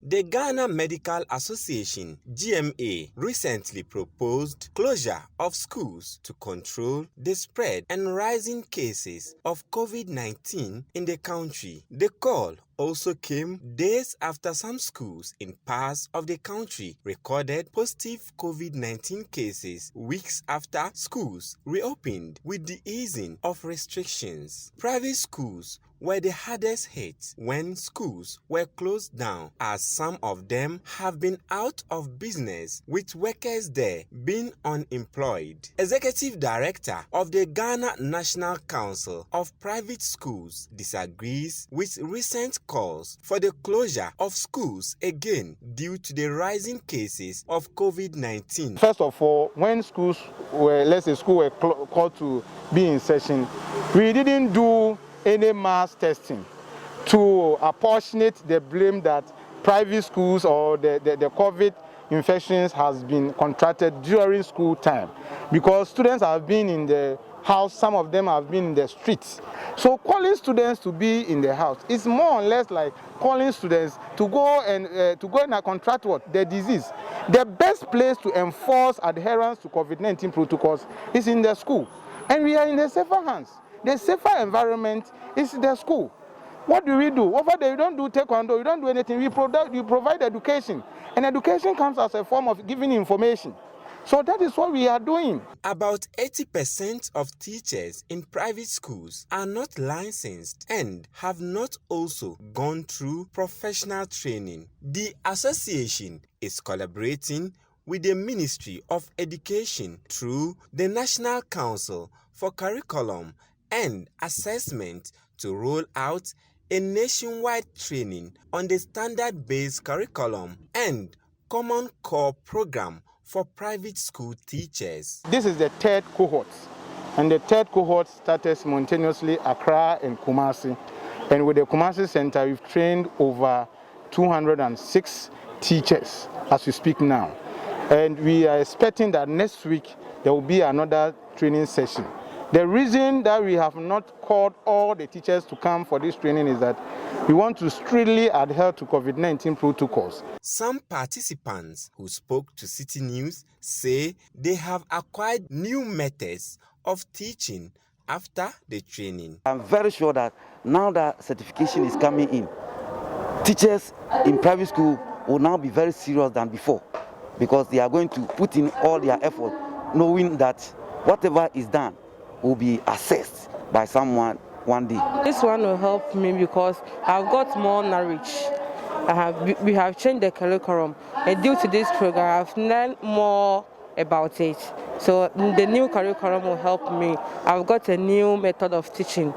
The Ghana Medical Association (GMA) recently proposed closure of schools to control the spread and rising cases of COVID-19 in the country. The call also came days after some schools in parts of the country recorded positive COVID-19 cases weeks after schools reopened with the easing of restrictions. Private schools were the hardest hit when schools were closed down, as some of them have been out of business, with workers there being unemployed. Executive Director of the Ghana National Council of Private Schools disagrees with recent calls for the closure of schools again due to the rising cases of COVID-19. First of all, when schools were, called to be in session, we didn't do any mass testing to apportionate the blame that private schools or the COVID infections has been contracted during school time, because students have been in the house, some of them have been in the streets. So calling students to be in the house is more or less like calling students to go and contract the disease. The best place to enforce adherence to COVID-19 protocols is in the school, and we are in the safer hands. The safer environment is the school. What do we do? Over there, you don't do taekwondo, you don't do anything. You provide education. And education comes as a form of giving information. So that is what we are doing. About 80% of teachers in private schools are not licensed and have not also gone through professional training. The association is collaborating with the Ministry of Education through the National Council for Curriculum and Assessment to roll out a nationwide training on the standard-based curriculum and Common Core program for private school teachers. This is the third cohort, and the third cohort started simultaneously Accra and Kumasi. And with the Kumasi Center, we've trained over 206 teachers as we speak now. And we are expecting that next week there will be another training session. The reason that we have not called all the teachers to come for this training is that we want to strictly adhere to COVID-19 protocols. Some participants who spoke to Citi News say they have acquired new methods of teaching after the training. I'm very sure that now that certification is coming in, teachers in private school will now be very serious than before, because they are going to put in all their effort, knowing that whatever is done will be assessed by someone one day. This one will help me because I've got more knowledge. We have changed the curriculum, and due to this program, I've learned more about it. So the new curriculum will help me. I've got a new method of teaching.